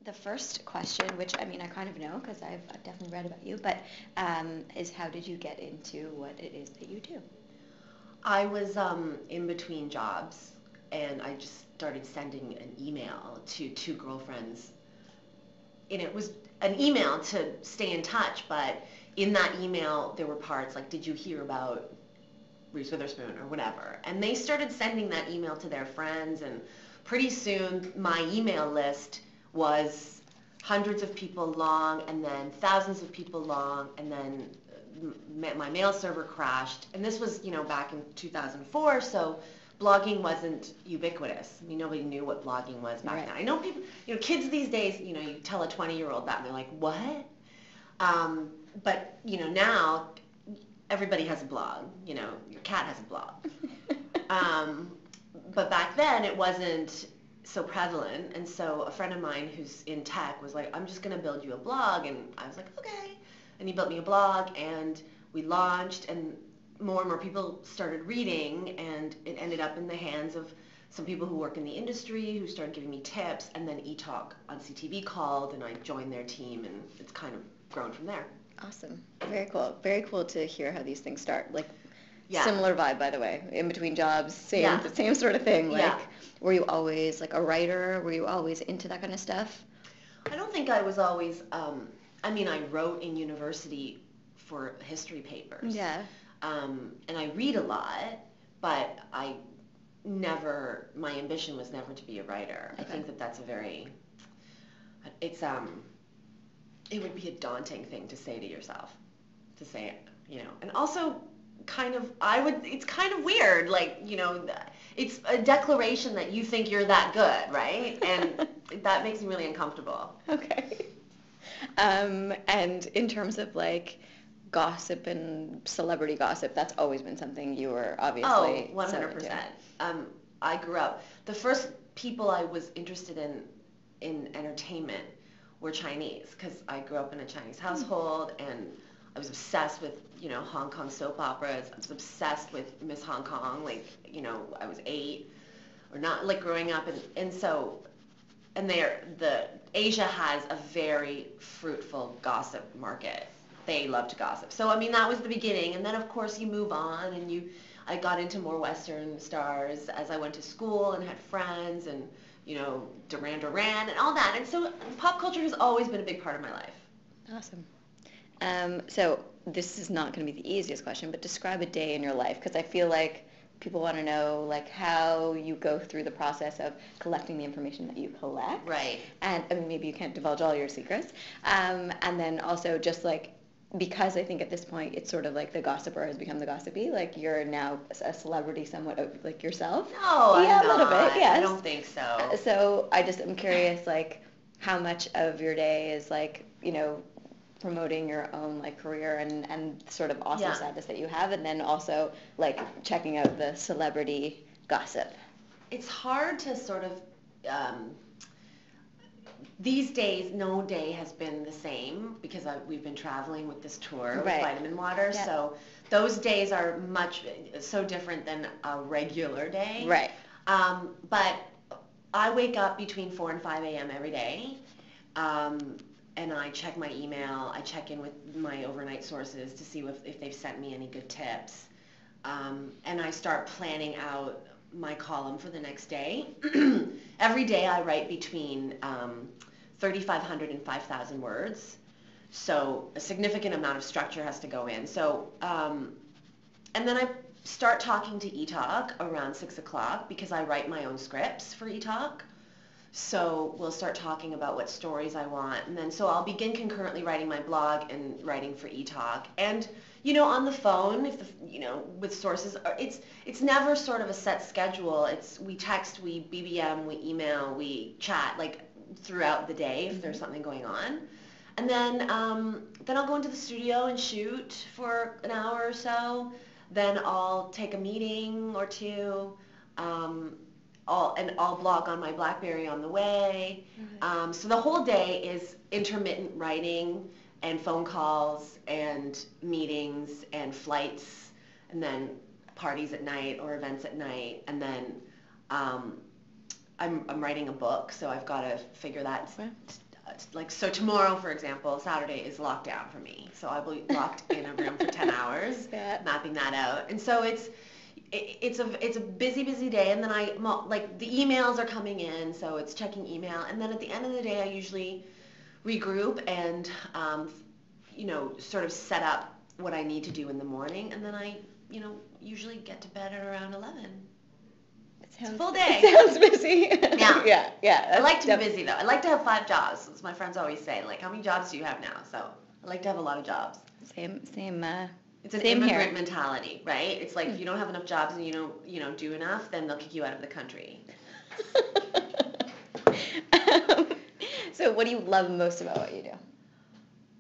the first question, which I mean I kind of know because I've definitely read about you, but is how did you get into what it is that you do? I was in between jobs, and I just started sending an email to two girlfriends, and it was an email to stay in touch, but in that email there were parts like, did you hear about Reese Witherspoon or whatever? And they started sending that email to their friends, and pretty soon my email list was hundreds of people long, and then thousands of people long, and then my mail server crashed. And this was, back in 2004, so blogging wasn't ubiquitous. I mean, nobody knew what blogging was back then. I know people, kids these days, you tell a 20-year-old that, and they're like, what? But, now everybody has a blog. Your cat has a blog. But back then it wasn't so prevalent, and so a friend of mine who's in tech was like, I'm just going to build you a blog, and I was like, okay. And he built me a blog, and we launched, and more people started reading, and it ended up in the hands of some people who work in the industry who started giving me tips, and then eTalk on CTV called, and I joined their team, and it's kind of grown from there. Awesome. Very cool. Very cool to hear how these things start. Like, yeah. Similar vibe, by the way. In between jobs, same sort of thing. Like, yeah. Were you always like a writer? Were you always into that kind of stuff? I don't think I was always. I wrote in university for history papers. Yeah. And I read a lot, but my ambition was never to be a writer. Okay. I think that that's it would be a daunting thing to say to yourself, and also it's kind of weird, like, it's a declaration that you think you're that good, right? And that makes me really uncomfortable. Okay. And in terms of like gossip and celebrity gossip, that's always been something you were obviously 100%. I grew up, the first people I was interested in entertainment were Chinese, because I grew up in a Chinese household, and I was obsessed with, Hong Kong soap operas. I was obsessed with Miss Hong Kong, like, I was 8 or not, like, growing up, and so, and Asia has a very fruitful gossip market. They love to gossip. So, that was the beginning, and then, of course, you move on, and I got into more Western stars as I went to school and had friends, and, Duran Duran and all that, and so pop culture has always been a big part of my life. Awesome. So this is not going to be the easiest question, but describe a day in your life, because I feel like people want to know like how you go through the process of collecting the information that you collect. Right. And maybe you can't divulge all your secrets. And then also just like, because I think at this point it's sort of like the gossiper has become the gossipy, like you're now a celebrity somewhat of like yourself. No, yeah, I'm not. A little bit, yes. I don't think so. So I'm curious, like how much of your day is like, promoting your own like career and sort of awesome status that you have, and then also like checking out the celebrity gossip. It's hard to sort of these days, no day has been the same because we've been traveling with this tour with Vitamin Water. Yeah. So those days are so different than a regular day. Right. But I wake up between 4 and 5 a.m. every day. And I check my email. I check in with my overnight sources to see if they've sent me any good tips. And I start planning out my column for the next day. Every day I write between 3,500 and 5,000 words. So a significant amount of structure has to go in. So, and then I start talking to eTalk around 6 o'clock because I write my own scripts for eTalk. So we'll start talking about what stories I want, and then so I'll begin concurrently writing my blog and writing for eTalk. And on the phone, with sources, it's never sort of a set schedule. We text, we BBM, we email, we chat like throughout the day if there's something going on, and then I'll go into the studio and shoot for an hour or so. Then I'll take a meeting or two. I'll blog on my BlackBerry on the way. Mm-hmm. So the whole day is intermittent writing and phone calls and meetings and flights, and then parties at night or events at night. And then I'm writing a book, so I've got to figure that like, so tomorrow, for example, Saturday is lockdown for me. So I'll be locked in a room for 10 hours, mapping that out. And so it's a busy day, and then like, the emails are coming in, so it's checking email, and then at the end of the day, I usually regroup and, sort of set up what I need to do in the morning, and then I, usually get to bed at around 11. It's a full day. It sounds busy. Yeah. Yeah. I like to be busy, though. I like to have 5 jobs, as my friends always say. Like, how many jobs do you have now? So I like to have a lot of jobs. Same. It's an same immigrant here. mentality, right? It's like, if you don't have enough jobs and you don't, do enough, then they'll kick you out of the country. So what do you love most about what you do?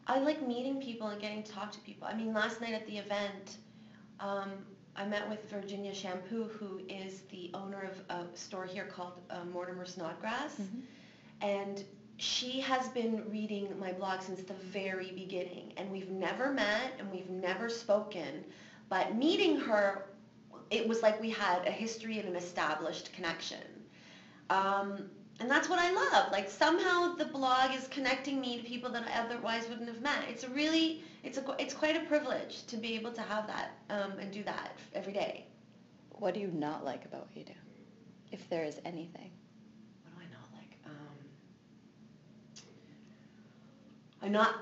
I like meeting people and getting to talk to people. I mean, last night at the event, I met with Virginia Shampoo, who is the owner of a store here called Mortimer Snodgrass. Mm-hmm. And she has been reading my blog since the very beginning. And we've never met and we've never spoken. But meeting her, it was like we had a history and an established connection. And that's what I love. Like, somehow the blog is connecting me to people that I otherwise wouldn't have met. It's quite a privilege to be able to have that and do that every day. What do you not like about what you do, if there is anything? What do I not like?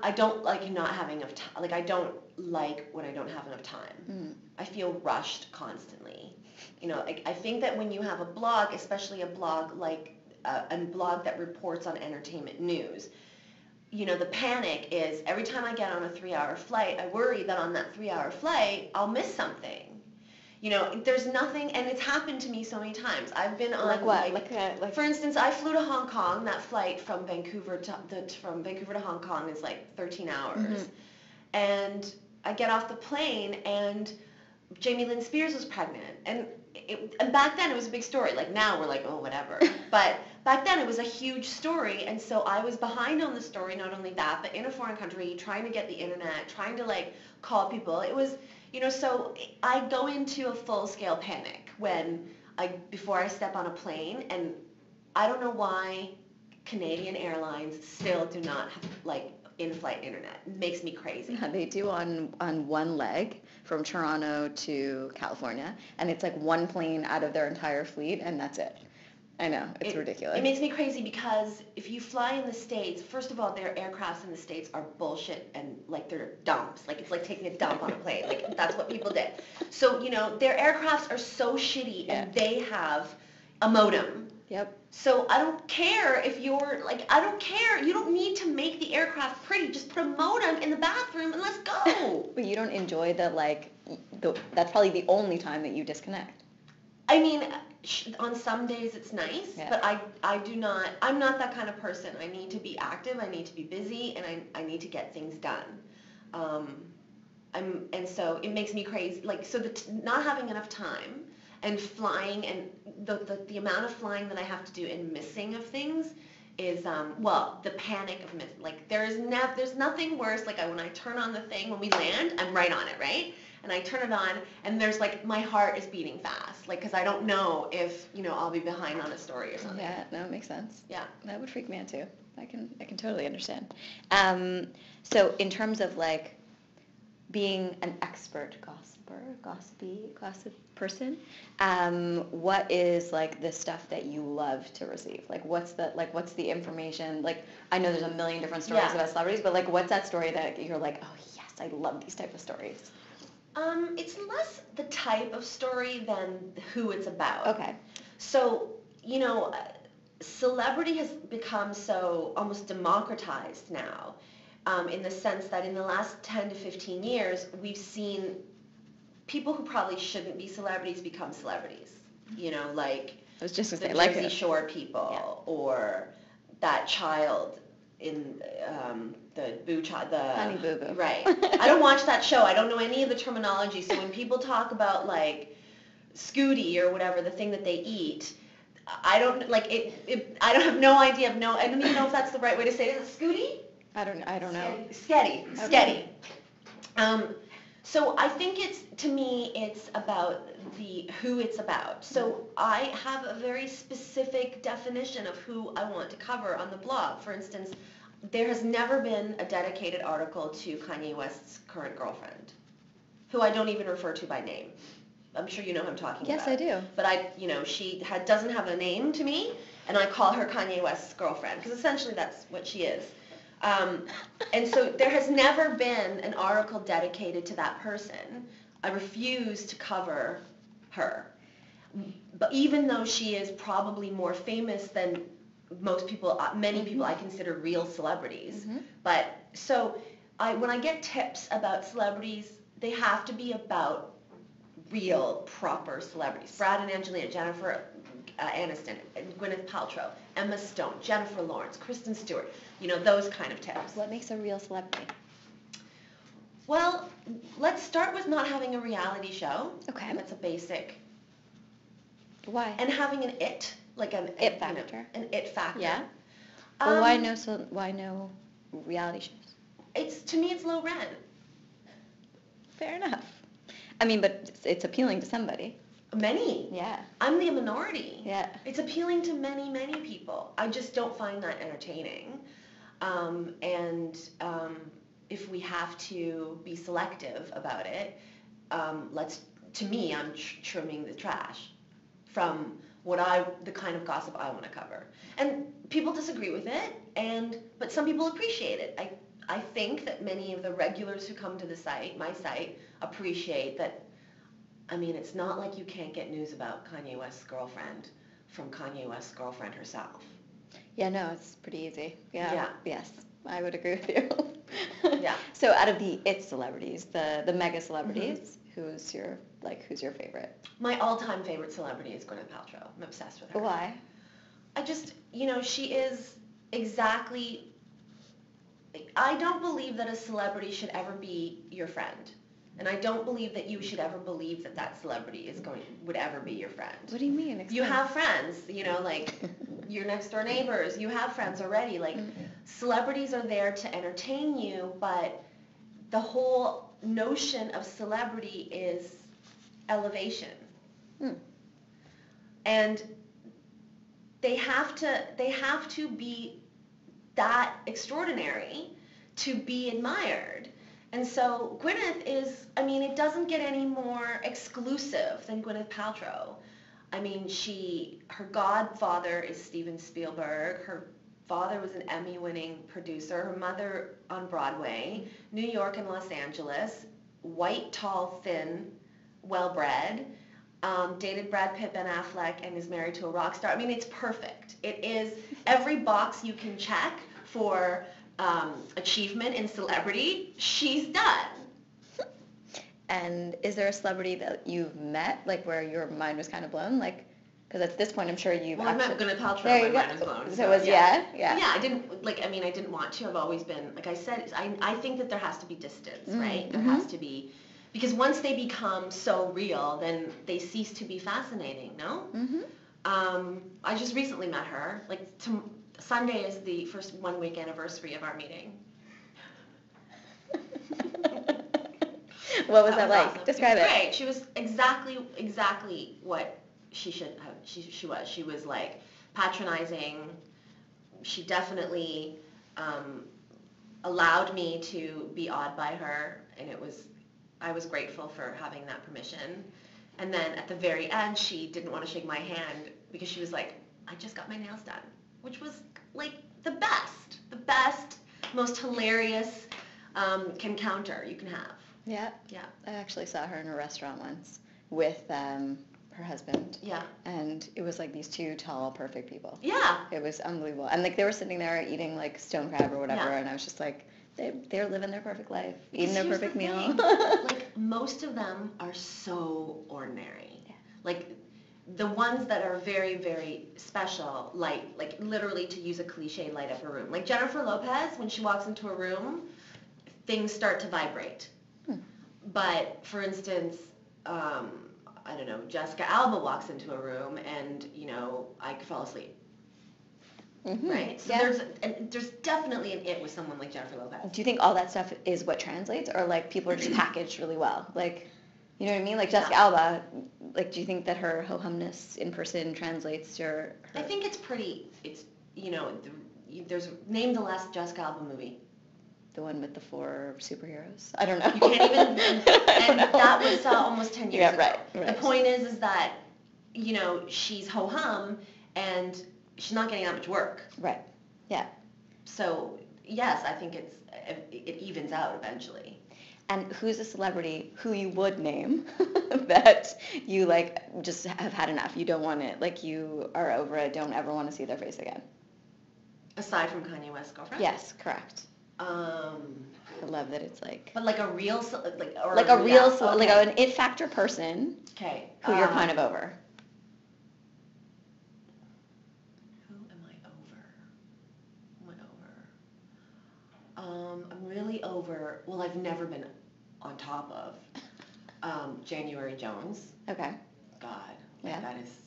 I don't like not having enough time. Like, I don't like when I don't have enough time. Mm. I feel rushed constantly. I think that when you have a blog, especially a blog like a blog that reports on entertainment news, the panic is every time I get on a 3-hour flight, I worry that on that 3-hour flight, I'll miss something. There's nothing, and it's happened to me so many times. I've been on, like what? For instance, I flew to Hong Kong. That flight from Vancouver to Hong Kong is like 13 hours. Mm-hmm. And I get off the plane, and Jamie Lynn Spears was pregnant, and back then it was a big story. Like, now we're like, oh, whatever. But back then it was a huge story, and so I was behind on the story. Not only that, but in a foreign country, trying to get the internet, trying to like call people. It was, so I go into a full-scale panic before I step on a plane, and I don't know why Canadian Airlines still do not have like in-flight internet. It makes me crazy. Yeah, they do on one leg from Toronto to California, and it's like one plane out of their entire fleet, and that's it. I know, it's ridiculous. It makes me crazy because if you fly in the States, first of all, their aircrafts in the States are bullshit and like they're dumps. Like, it's like taking a dump on a plane. Like, that's what people did. So, their aircrafts are so shitty, and they have a modem. Yep. So I don't care if you're like, I don't care. You don't need to make the aircraft pretty. Just put a modem in the bathroom and let's go. But you don't enjoy that's probably the only time that you disconnect. I mean, on some days it's nice, but I do not, I'm not that kind of person. I need to be active, I need to be busy, and I need to get things done. And so it makes me crazy. Like, so not having enough time and flying and the amount of flying that I have to do and missing of things is, the panic of missing. Like, there's nothing worse, like when I turn on the thing, when we land, I'm right on it, right? And I turn it on, and there's like, my heart is beating fast, like, because I don't know if, I'll be behind on a story or something. Yeah, no, it makes sense. Yeah. That would freak me out too. I can totally understand. So in terms of like being an expert gossip person, what is like the stuff that you love to receive? Like, what's the information? Like, I know there's a million different stories about celebrities, but like, what's that story that you're like, oh yes, I love these type of stories? It's less the type of story than who it's about. Okay. So, celebrity has become so almost democratized now, in the sense that in the last 10 to 15 years, we've seen people who probably shouldn't be celebrities become celebrities. Like I was just gonna the say, Jersey Shore people, or that child in the Boo Child, the Honey Boo Boo. Right. I don't watch that show. I don't know any of the terminology. So when people talk about like Scooty or whatever, the thing that they eat, I don't like it. I don't have no idea. I don't even know if that's the right way to say it. Is it Scooty? I don't know. Sketty. Okay. So I think to me, it's about who it's about. So I have a very specific definition of who I want to cover on the blog. For instance, there has never been a dedicated article to Kanye West's current girlfriend, who I don't even refer to by name. I'm sure you know who I'm talking Yes, about. I do. But she doesn't have a name to me, and I call her Kanye West's girlfriend, because essentially that's what she is. And so there has never been an article dedicated to that person. I refuse to cover her. But even though she is probably more famous than most people, many people I consider real celebrities. But so when I get tips about celebrities, they have to be about real, proper celebrities. Brad and Angelina, Jennifer Aniston, Gwyneth Paltrow, Emma Stone, Jennifer Lawrence, Kristen Stewart, those kind of tips. What makes a real celebrity? Well, let's start with not having a reality show. Okay. That's a basic. Why? And having an it, like an it factor. An it factor. Yeah. Well, why no reality shows? To me, it's low rent. Fair enough. I mean, but it's appealing to somebody. Many. Yeah. I'm the minority. Yeah. It's appealing to many, many people. I just don't find that entertaining. If we have to be selective about it, to me, I'm trimming the trash from the kind of gossip I want to cover. And people disagree with it, but some people appreciate it. I think that many of the regulars who come to my site, appreciate that. I mean, it's not like you can't get news about Kanye West's girlfriend from Kanye West's girlfriend herself. Yeah, no, it's pretty easy. Yeah. Yes, I would agree with you. Yeah. So out of the it celebrities, the mega celebrities, who's your favorite? My all-time favorite celebrity is Gwyneth Paltrow. I'm obsessed with her. Why? I just, she is exactly. I don't believe that a celebrity should ever be your friend. And I don't believe that you should ever believe that celebrity would ever be your friend. What do you mean? Explain. You have friends, like your next door neighbors. You have friends already. Like celebrities are there to entertain you, but the whole notion of celebrity is elevation. And they have to be that extraordinary to be admired. And so Gwyneth it doesn't get any more exclusive than Gwyneth Paltrow. I mean, her godfather is Steven Spielberg. Her father was an Emmy-winning producer. Her mother on Broadway, New York and Los Angeles, white, tall, thin, well-bred, dated Brad Pitt, Ben Affleck, and is married to a rock star. I mean, it's perfect. It is every box you can check for achievement in celebrity, she's done. And is there a celebrity that you've met, where your mind was kind of blown? Because at this point, I'm sure you've I met Gwyneth Paltrow, my mind was blown. So it was, yeah. Yeah, I didn't want to. I've always been, like I said, I think that there has to be distance, right? There has to be, because once they become so real, then they cease to be fascinating, no? I just recently met her. Sunday is the first 1-week anniversary of our meeting. What was that like? Awesome. Describe it. Great. She was exactly what she should have. She was. She was patronizing. She definitely allowed me to be awed by her, and I was grateful for having that permission. And then at the very end, she didn't want to shake my hand because she was like, "I just got my nails done," which was the best, most hilarious encounter you can have. Yeah. Yeah. I actually saw her in a restaurant once with her husband. Yeah. And it was these two tall, perfect people. Yeah. It was unbelievable. And they were sitting there eating stone crab or whatever, Yeah. and I was just they're living their perfect life, eating their perfect meal. Most of them are so ordinary. Yeah. The ones that are very, very special, literally, to use a cliche, light up a room. Jennifer Lopez, when she walks into a room, things start to vibrate. But, for instance, I don't know, Jessica Alba walks into a room and, I could fall asleep. Right? So there's definitely an it with someone like Jennifer Lopez. Do you think all that stuff is what translates, or people are just packaged really well? You know what I mean? Jessica Alba, do you think that her ho-humness in person translates to her? I think it's pretty, name the last Jessica Alba movie. The one with the 4 superheroes? I don't know. You can't even, and that was almost 10 years ago. Right. The point is that, she's ho-hum, and she's not getting that much work. Right, yeah. So, yes, I think it evens out eventually. And who's a celebrity who you would name that you, like, just have had enough? You don't want it, like, you are over it, don't ever want to see their face again? Aside from Kanye West's girlfriend? Yes, correct. I love that it's like... But like a real... Like an it factor person. Okay. Who you're kind of over. Who am I over? I'm really over... Well, I've never been on top of January Jones. Okay. God. Yeah. That is...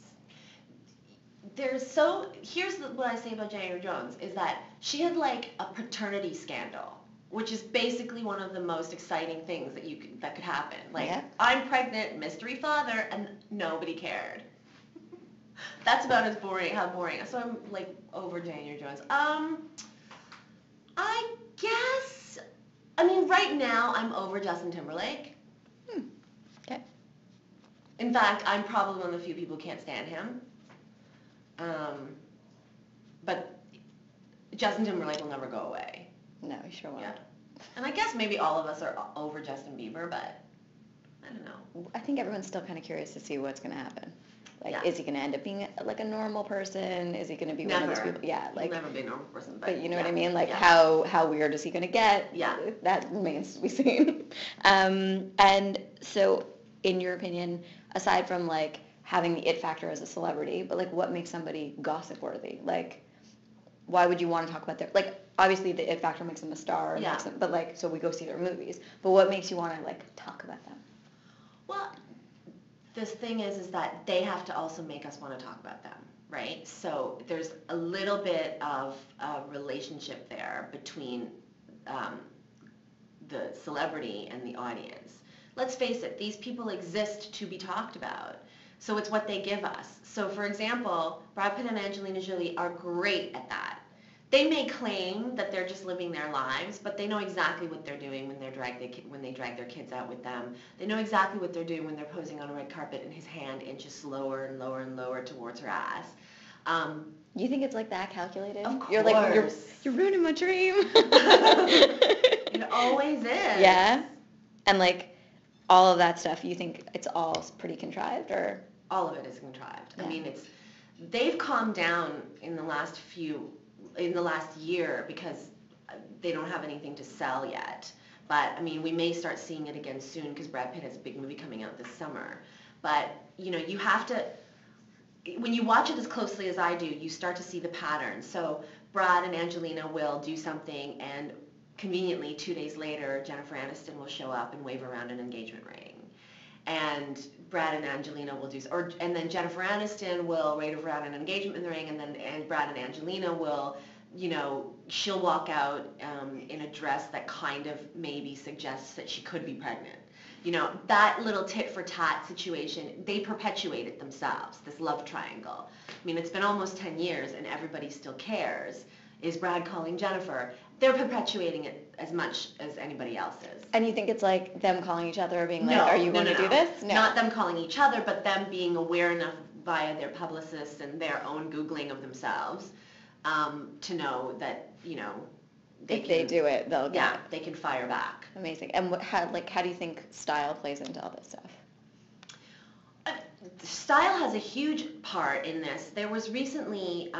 Here's what I say about January Jones, is that she had like a paternity scandal, which is basically one of the most exciting things that could happen. Like, yeah. I'm pregnant, mystery father, and nobody cared. That's about how boring. So I'm like over January Jones. I guess, right now I'm over Justin Timberlake. Okay. In fact, I'm probably one of the few people who can't stand him. But Justin Timberlake will never go away. No, he sure won't. Yeah. And I guess maybe all of us are over Justin Bieber, but I don't know. I think everyone's still kind of curious to see what's going to happen. Like, yeah. Is he going to end up being like a normal person? Is he going to be one of those people? Yeah, like. He'll never be a normal person, but you know what I mean? Like, how weird is he going to get? Yeah. That remains to be seen. And so, in your opinion, aside from like having the it factor as a celebrity, but like what makes somebody gossip worthy? Like, why would you want to talk about their, like, obviously the it factor makes them a star, and makes them, but like, so we go see their movies, but what makes you want to like talk about them? Well, this thing is that they have to also make us want to talk about them, right? So there's a little bit of a relationship there between the celebrity and the audience. Let's face it, these people exist to be talked about. So it's what they give us. So for example, Brad Pitt and Angelina Jolie are great at that. They may claim that they're just living their lives, but they know exactly what they're doing when they drag their kids out with them. They know exactly what they're doing when they're posing on a red carpet and his hand inches slower and lower and lower towards her ass. You think it's like that calculated? Of course. You're like, you're ruining my dream. It always is. Yeah? And like all of that stuff, you think it's all pretty contrived, or? All of it is contrived. Yeah. They've calmed down in the last year because they don't have anything to sell yet. But we may start seeing it again soon because Brad Pitt has a big movie coming out this summer. But you have to, when you watch it as closely as I do, you start to see the pattern. So Brad and Angelina will do something, and conveniently 2 days later, Jennifer Aniston will show up and wave around an engagement ring. And Brad and Angelina will and then Jennifer Aniston will wave around an engagement ring, and Brad and Angelina will, she'll walk out in a dress that kind of maybe suggests that she could be pregnant. That little tit for tat situation, they perpetuate it themselves, this love triangle. It's been almost 10 years and everybody still cares. Is Brad calling Jennifer? They're perpetuating it as much as anybody else is. And you think it's like them calling each other, being like, are you going to do this? No. Not them calling each other, but them being aware enough via their publicists and their own Googling of themselves to know that, if they do it, they'll get it. They can fire back. Amazing. And how do you think style plays into all this stuff? Style has a huge part in this. There was recently,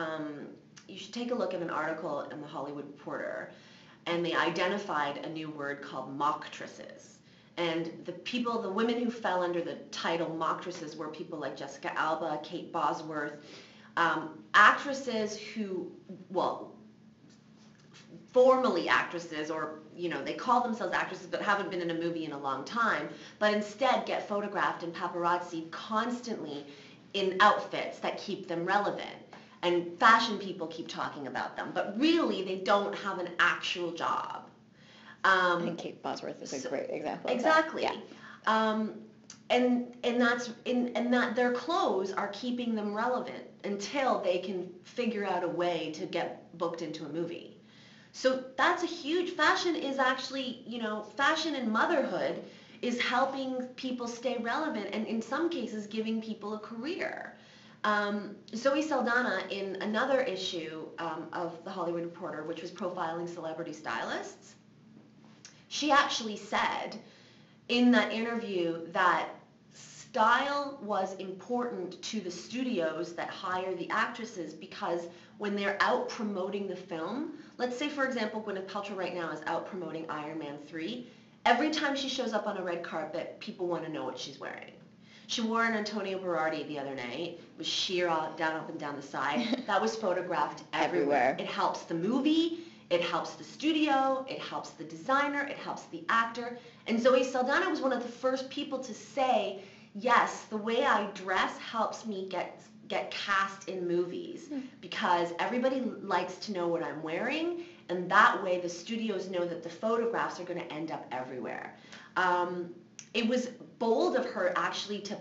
you should take a look at an article in the Hollywood Reporter, and they identified a new word called mocktresses. And the women who fell under the title mocktresses were people like Jessica Alba, Kate Bosworth, actresses who, formerly actresses, or they call themselves actresses but haven't been in a movie in a long time, but instead get photographed in paparazzi constantly in outfits that keep them relevant. And fashion people keep talking about them, but really they don't have an actual job. I think Kate Bosworth is a great example of exactly. that. Yeah. and that their clothes are keeping them relevant until they can figure out a way to get booked into a movie. So that's a huge, fashion is actually, fashion and motherhood is helping people stay relevant and in some cases giving people a career. Zoe Saldana, in another issue of The Hollywood Reporter, which was profiling celebrity stylists, she actually said in that interview that style was important to the studios that hire the actresses because when they're out promoting the film, let's say for example Gwyneth Paltrow right now is out promoting Iron Man 3, every time she shows up on a red carpet, people want to know what she's wearing. She wore an Antonio Berardi the other night, it was sheer down up and down the side. That was photographed everywhere. It helps the movie, it helps the studio, it helps the designer, it helps the actor. And Zoe Saldana was one of the first people to say, yes, the way I dress helps me get cast in movies because everybody likes to know what I'm wearing, and that way the studios know that the photographs are going to end up everywhere. It was bold of her actually to,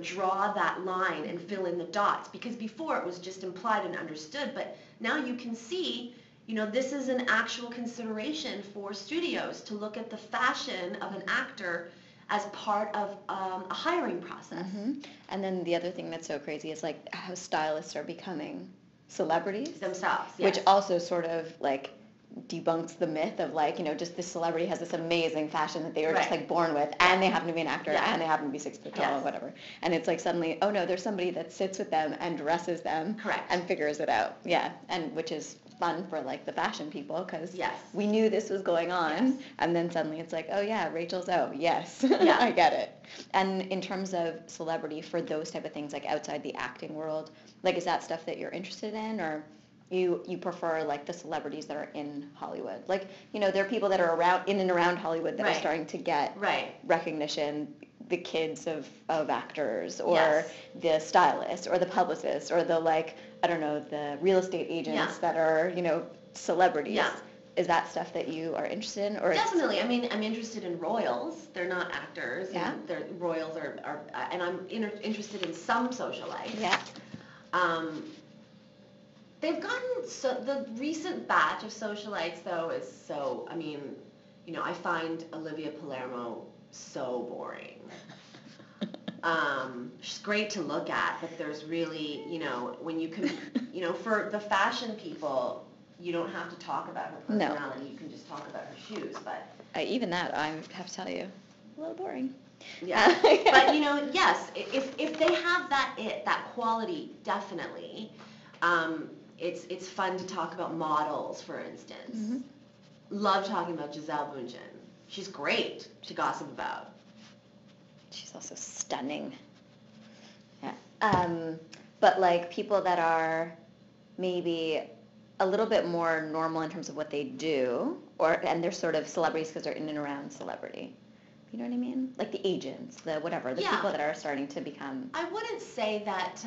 draw that line and fill in the dots because before it was just implied and understood, but now you can see, this is an actual consideration for studios to look at the fashion of an actor as part of a hiring process. Mm-hmm. And then the other thing that's so crazy is like how stylists are becoming celebrities themselves, yes. Which also sort of like debunks the myth of like, just this celebrity has this amazing fashion that they were just like born with, and they happen to be an actor, and they happen to be 6 foot tall, or whatever. And it's like suddenly, oh no, there's somebody that sits with them and dresses them, and figures it out. Yeah, and which is fun for like the fashion people because we knew this was going on, and then suddenly it's like, oh yeah, Rachel Zoe, yes, I get it. And in terms of celebrity for those type of things, like outside the acting world, like is that stuff that you're interested in, or you prefer like the celebrities that are in Hollywood? Like, there are people that are around in and around Hollywood that are starting to get recognition, the kids of actors, or the stylists, or the publicists, or the like, I don't know, the real estate agents that are, celebrities. Yeah. Is that stuff that you are interested in? Or definitely. I mean, I'm interested in royals. They're not actors. Yeah. They're royals are and I'm interested in some socialites. Yeah. They've gotten, so the recent batch of socialites though is so, I mean, I find Olivia Palermo so boring. She's great to look at, but there's really, when you can, for the fashion people, you don't have to talk about her personality. No. You can just talk about her shoes, but. Even that, I have to tell you, a little boring. Yeah, but yes, if they have that quality, definitely. It's fun to talk about models, for instance. Mm-hmm. Love talking about Gisele Bündchen. She's great to gossip about. She's also stunning. Yeah. But like people that are maybe a little bit more normal in terms of what they do, and they're sort of celebrities because they're in and around celebrity. You know what I mean? Like the agents, the whatever, the people that are starting to become. I wouldn't say that,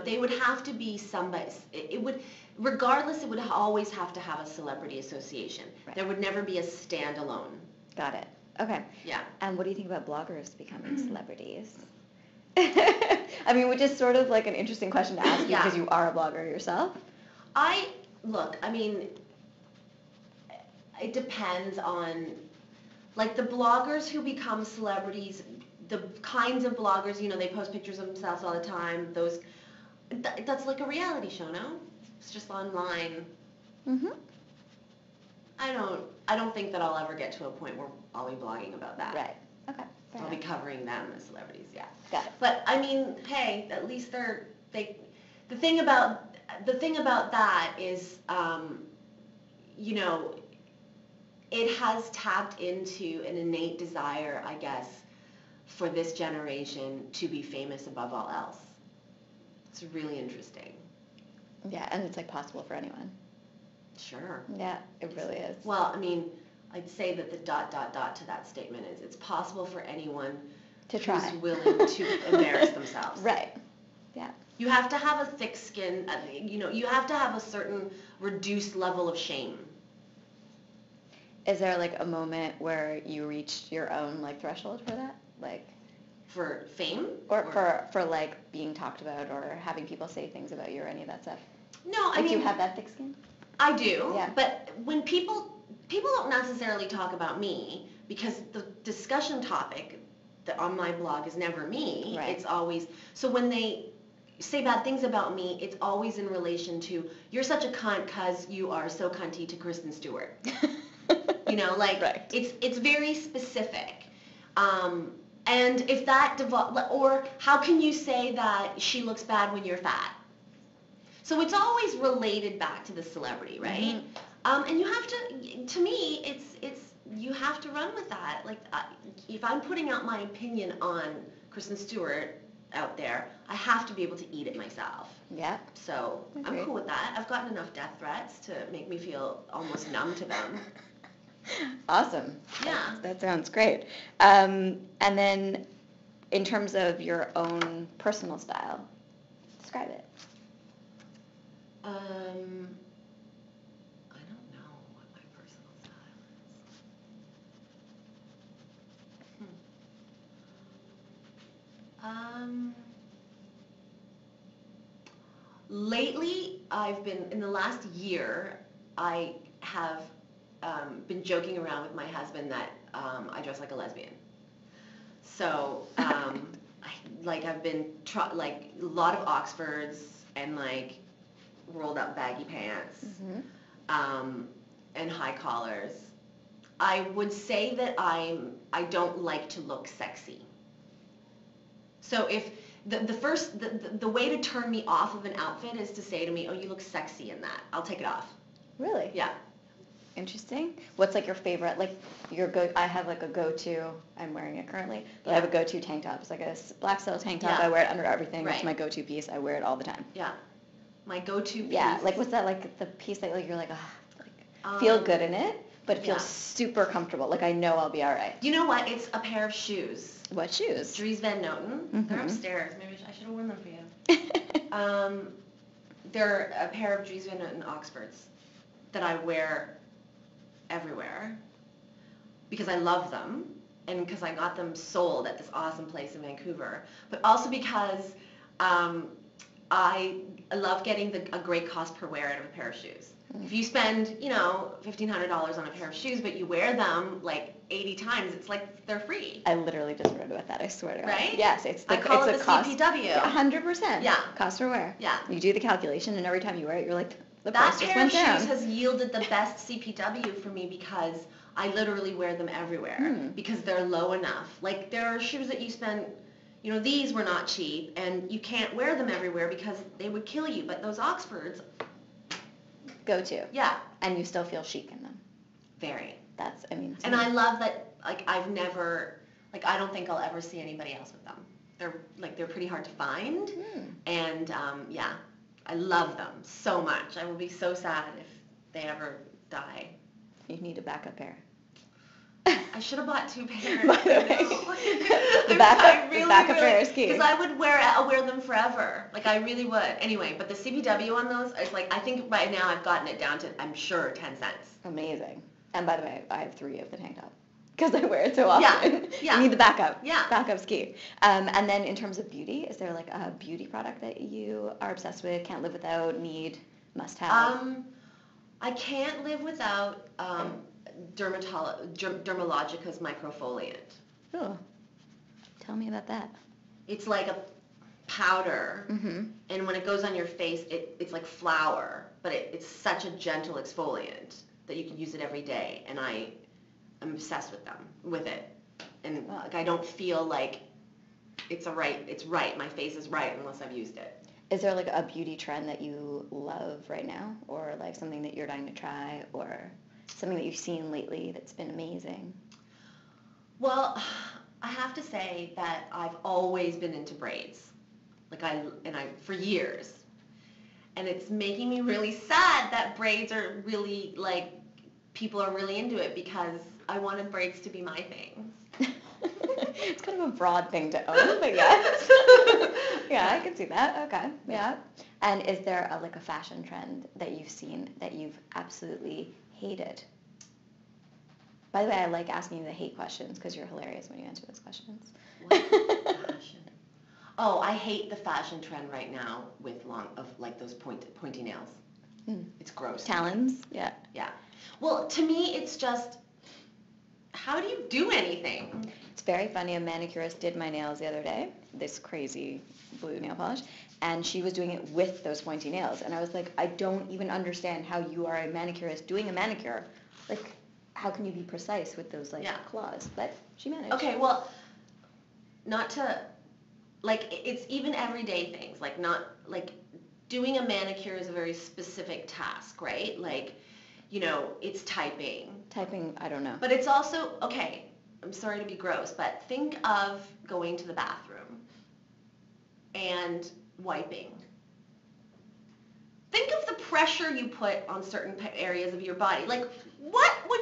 they would have to be somebody, regardless, it would always have to have a celebrity association. Right. There would never be a standalone. Got it. Okay. Yeah. And what do you think about bloggers becoming celebrities? I mean, which is sort of like an interesting question to ask you because you are a blogger yourself. It depends on, like the bloggers who become celebrities, the kinds of bloggers, they post pictures of themselves all the time, that's like a reality show, no? It's just online. Mm-hmm. I don't think that I'll ever get to a point where I'll be blogging about that. Right. Okay. I'll be covering them as celebrities, yeah. Got it. But I mean, hey, at least the thing about that is, it has tapped into an innate desire, I guess, for this generation to be famous above all else. It's really interesting. Yeah, and it's like possible for anyone. Sure. Yeah, it really is. Well, I mean, I'd say that the ... to that statement is it's possible for anyone who's willing to embarrass themselves. Right. Yeah. You have to have a thick skin, you have to have a certain reduced level of shame. Is there like a moment where you reached your own like threshold for that? Like For fame? or for like being talked about or having people say things about you or any of that stuff? No, I Like, mean, do you have that thick skin? I do. Yeah. But when people don't necessarily talk about me because the discussion topic on my blog is never me. Right. It's always, so when they say bad things about me, it's always in relation to, you're such a cunt because you are so cunty to Kristen Stewart. You know, like, Right. it's very specific. And if that, or how can you say that she looks bad when you're fat? So it's always related back to the celebrity, right? Mm-hmm. And you have to me, it's you have to run with that. Like, if I'm putting out my opinion on Kristen Stewart out there, I have to be able to eat it myself. Yeah. So I'm cool with that. I've gotten enough death threats to make me feel almost numb to them. Awesome. Yeah. That sounds great. And then in terms of your own personal style, describe it. I don't know what my personal style is. Lately, in the last year, I have been joking around with my husband that I dress like a lesbian. So, I've been like a lot of Oxfords and like rolled up baggy pants, and high collars. I would say that I don't like to look sexy. So if the way to turn me off of an outfit is to say to me, "Oh, you look sexy in that," I'll take it off. Really? Yeah. Interesting. What's like your favorite, like I have like a go-to, I'm wearing it currently, but I have a go-to tank top. It's like a black silk tank top. Yeah. I wear it under everything. Right. It's my go-to piece. I wear it all the time. Yeah. My go-to piece. Yeah, like what's that, like the piece that like you're like, feel good in it, but it feels super comfortable. Like I know I'll be all right. You know what? It's a pair of shoes. What shoes? Dries Van Noten. Mm-hmm. They're upstairs. Maybe I should have worn them for you. They're a pair of Dries Van Noten Oxfords that I wear everywhere because I love them and because I got them sold at this awesome place in Vancouver, but also because I love getting a great cost per wear out of a pair of shoes. If you spend, $1,500 on a pair of shoes, but you wear them like 80 times, it's like they're free. I literally just wrote about that, I swear to God. Right? Yes, I call it the cost, CPW. 100%. Yeah. Cost per wear. Yeah. You do the calculation, and every time you wear it, you're like, the that price just pair went of down. shoes has yielded the best CPW for me because I literally wear them everywhere because they're low enough. Like there are shoes that you spend, these were not cheap and you can't wear them everywhere because they would kill you. But those Oxfords, go to. Yeah. And you still feel chic in them. Very. And I love that, like I don't think I'll ever see anybody else with them. They're pretty hard to find. And yeah. I love them so much. I will be so sad if they ever die. You need a backup pair. I should have bought 2 pairs. By the way, the backup pair is key. Because I'll wear them forever. Like I really would. Anyway, but the CPW on those is like, I think right now I've gotten it down to, I'm sure, 10 cents. Amazing. And by the way, I have 3 of the tank top. Because I wear it so often. Yeah. You need the backup. Yeah. Backup's key. And then in terms of beauty, is there like a beauty product that you are obsessed with, can't live without, need, must have? I can't live without Dermalogica's microfoliant. Oh, tell me about that. It's like a powder, and when it goes on your face, it's like flour, but it's such a gentle exfoliant that you can use it every day, and I'm obsessed with it, and like I don't feel like it's right. My face is right unless I've used it. Is there like a beauty trend that you love right now, or like something that you're dying to try, or something that you've seen lately that's been amazing? Well, I have to say that I've always been into braids, for years, and it's making me really sad that braids are really like people are really into it because I wanted braids to be my thing. It's kind of a broad thing to own, but yes. Yeah, I can see that. Okay, yeah. And is there a fashion trend that you've seen that you've absolutely hated? By the way, I like asking you the hate questions because you're hilarious when you answer those questions. What fashion? Oh, I hate the fashion trend right now with those pointy nails. It's gross. Talons? Yeah. Yeah. Well, to me, it's just, how do you do anything? It's very funny. A manicurist did my nails the other day, this crazy blue nail polish, and she was doing it with those pointy nails. And I was like, I don't even understand how you are a manicurist doing a manicure. Like, how can you be precise with those, claws? But she managed. Okay, well, not to, it's even everyday things. Doing a manicure is a very specific task, right? It's typing. Typing, I don't know. But it's also, okay, I'm sorry to be gross, but think of going to the bathroom and wiping. Think of the pressure you put on certain areas of your body. What would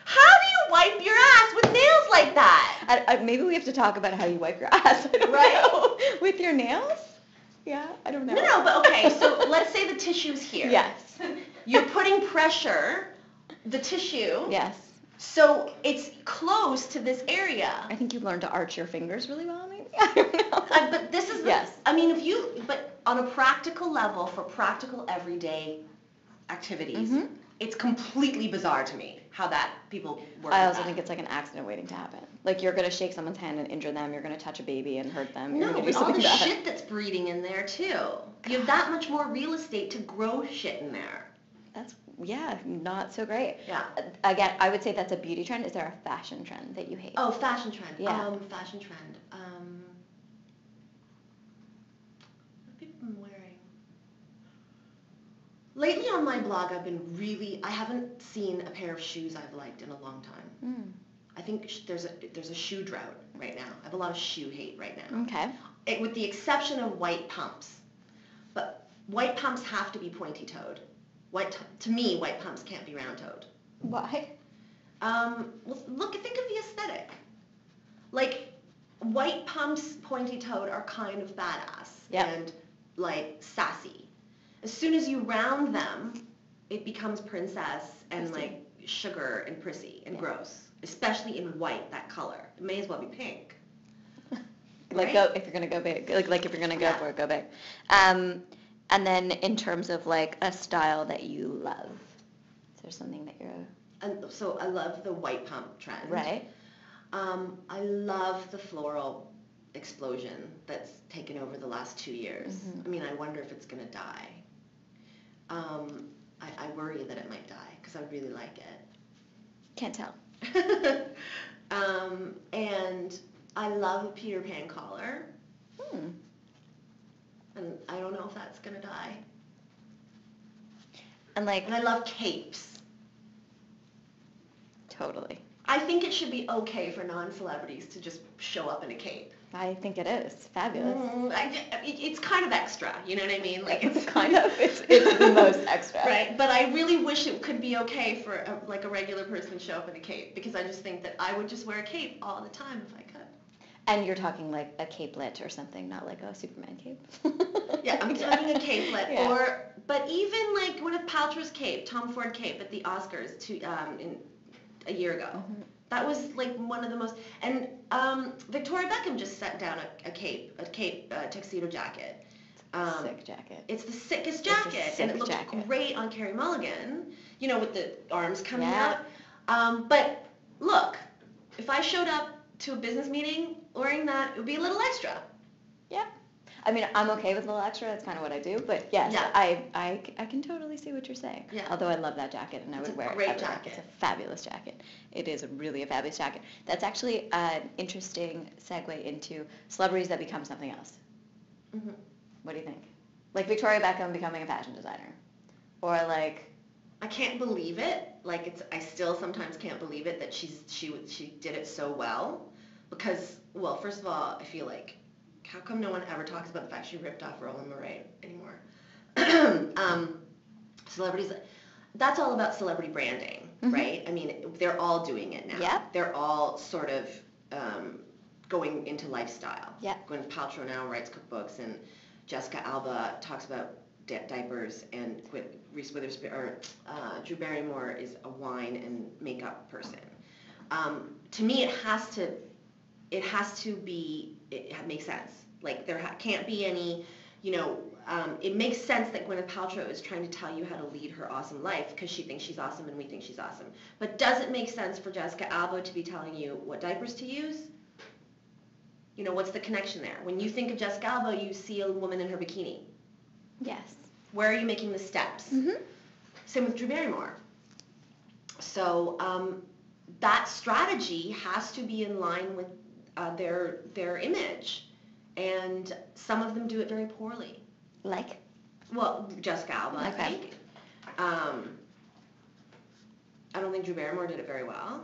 how do you wipe your ass with nails like that? Maybe we have to talk about how you wipe your ass. I don't know. With your nails? Yeah, I don't know. No, but okay, so let's say the tissue's here. Yes. You're putting pressure, the tissue. Yes. So it's close to this area. I think you learned to arch your fingers really well, maybe? I don't know. But this is, but on a practical level, for practical everyday activities, it's completely bizarre to me how that people work. I also think it's like an accident waiting to happen. Like, you're going to shake someone's hand and injure them. You're going to touch a baby and hurt them. No, but all the shit that's breeding in there, too. You have that much more real estate to grow shit in there. That's, not so great. Yeah. Again, I would say that's a beauty trend. Is there a fashion trend that you hate? Oh, fashion trend. Yeah. Fashion trend. What have people been wearing? Lately on my blog, I haven't seen a pair of shoes I've liked in a long time. I think there's a shoe drought right now. I have a lot of shoe hate right now. Okay. With the exception of white pumps. But white pumps have to be pointy-toed. To me, white pumps can't be round-toed. Why? Think of the aesthetic. White pumps pointy-toed are kind of badass and sassy. As soon as you round them, it becomes princess and sugar and prissy and gross, especially in white, that color. It may as well be pink. Right? If you're gonna go big, if you're gonna go for it, go big. And then in terms of a style that you love, is there something that you're? And so I love the white pump trend. Right. I love the floral explosion that's taken over the last 2 years. I wonder if it's gonna die. I worry that it might die because I really like it. Can't tell. And I love a Peter Pan collar. And I don't know if that's gonna die. And I love capes. Totally. I think it should be okay for non-celebrities to just show up in a cape. I think it is fabulous. It's kind of extra, you know what I mean? It's kind of, it's the most extra. Right, but I really wish it could be okay for a regular person to show up in a cape, because I just think that I would just wear a cape all the time if I could. And you're talking like a capelet or something, not like a Superman cape. Yeah, I'm talking a capelet, but even Gwyneth Paltrow's cape, Tom Ford cape at the Oscars a year ago. That was one of the most, and Victoria Beckham just set down a cape tuxedo jacket. Sick jacket. It's the sickest jacket, and it looked great on Carey Mulligan, with the arms coming out. But look, if I showed up to a business meeting wearing that, it would be a little extra. Yeah. I'm okay with a little extra. That's kind of what I do. But yes, I can totally see what you're saying. Yeah. Although I love that jacket and I would wear it. It's a great jacket. It's a fabulous jacket. It is really a fabulous jacket. That's actually an interesting segue into celebrities that become something else. What do you think? Like Victoria Beckham becoming a fashion designer, or I can't believe it. I still sometimes can't believe it that she did it so well, because first of all, I feel like, how come no one ever talks about the fact she ripped off Roland Murray anymore? Celebrities, that's all about celebrity branding, right? They're all doing it now. Yeah. They're all sort of going into lifestyle. Yeah. Gwyneth Paltrow now writes cookbooks, and Jessica Alba talks about diapers, and Reese Witherspoon or Drew Barrymore is a wine and makeup person. To me, it has to be. It makes sense. Like there can't be any, it makes sense that Gwyneth Paltrow is trying to tell you how to lead her awesome life because she thinks she's awesome and we think she's awesome. But does it make sense for Jessica Alba to be telling you what diapers to use? What's the connection there? When you think of Jessica Alba, you see a woman in her bikini. Yes. Where are you making the steps? Mm-hmm. Same with Drew Barrymore. So that strategy has to be in line with their image. And some of them do it very poorly. Like? Well, Jessica Alba, I think. I don't think Drew Barrymore did it very well.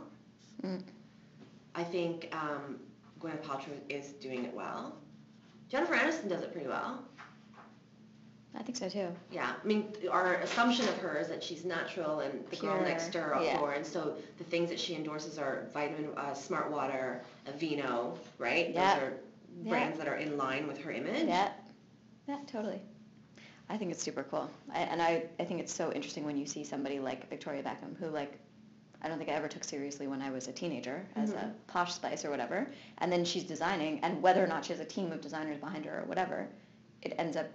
I think Gwyneth Paltrow is doing it well. Jennifer Aniston does it pretty well. I think so too. Yeah, I mean, our assumption of her is that she's natural and the girl next door, and so the things that she endorses are vitamin, Smart Water, Aveeno, right? Yeah. Those are brands that are in line with her image. Yeah, totally. I think it's super cool. I think it's so interesting when you see somebody like Victoria Beckham, who I don't think I ever took seriously when I was a teenager as a Posh Spice or whatever, and then she's designing, and whether or not she has a team of designers behind her or whatever, it ends up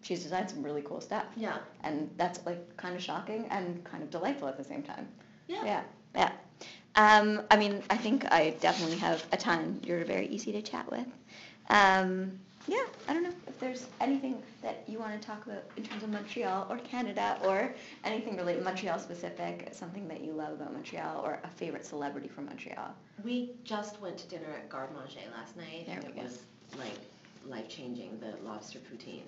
she's designed some really cool stuff. Yeah. And that's kind of shocking and kind of delightful at the same time. Yeah. Yeah. I mean, I think I definitely have a ton. You're very easy to chat with. Yeah, I don't know if there's anything that you want to talk about in terms of Montreal or Canada or anything related Montreal specific, something that you love about Montreal or a favorite celebrity from Montreal. We just went to dinner at Garde Manger last night, and it was life-changing, the lobster poutine.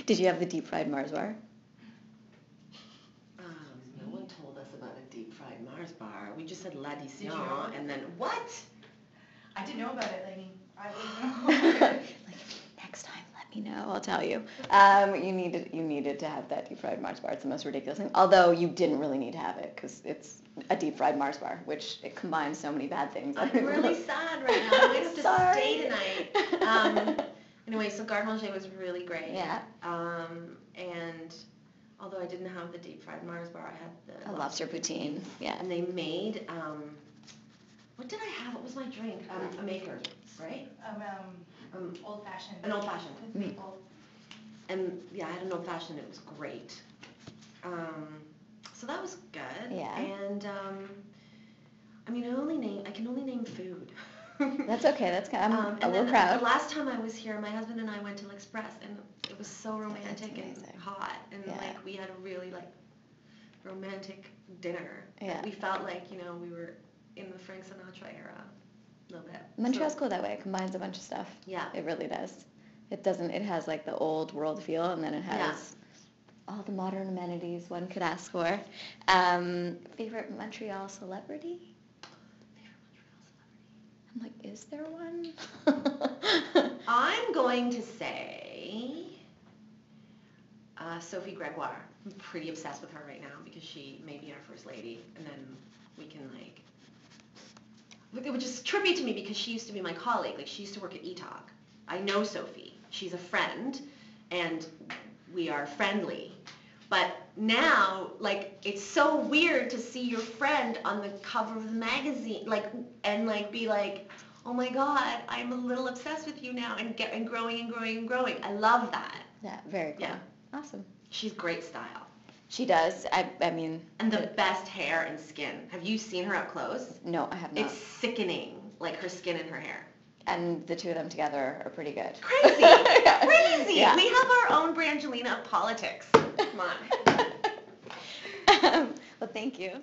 Did you have the deep-fried Mars bar? No one told us about a deep-fried Mars bar. We just said l'addition, and then what? I didn't know about it, Lainey. I wouldn't know. Next time, let me know. I'll tell you. You needed to have that deep-fried Mars bar. It's the most ridiculous thing. Although you didn't really need to have it because it's a deep-fried Mars bar, which it combines so many bad things. I'm really sad right now. I'm going to have to stay tonight. Anyway, so Garde Manger was really great. Yeah. And although I didn't have the deep-fried Mars bar, I had the lobster poutine. Yeah. And they made, what did I have? What was my drink? A maker, right? Old-fashioned. An old-fashioned. With maple. And yeah, I had an old-fashioned. It was great. So that was good. Yeah. And I mean, I can only name food. That's okay. That's good. I'm a little proud. The last time I was here, my husband and I went to L'Express, and it was so romantic and hot, and we had a really romantic dinner. Yeah. We felt like we were in the Frank Sinatra era a little bit. Montreal's cool that way. It combines a bunch of stuff. Yeah. It really does. It doesn't. It has the old world feel, and then it has all the modern amenities one could ask for. Favorite Montreal celebrity? I'm like, is there one? I'm going to say Sophie Gregoire. I'm pretty obsessed with her right now because she may be our first lady, and then we can which is trippy to me because she used to be my colleague. She used to work at eTalk. I know Sophie. She's a friend, and we are friendly. But now, it's so weird to see your friend on the cover of the magazine, and be like, oh my God, I'm a little obsessed with you now, and growing and growing and growing. I love that. Yeah, very cool. Yeah. Awesome. She's great style. She does. I mean. And the best hair and skin. Have you seen her up close? No, I have not. It's sickening, her skin and her hair. And the two of them together are pretty good. Crazy. Crazy. Yeah. We have our own Brangelina of politics. Come on. Well, thank you.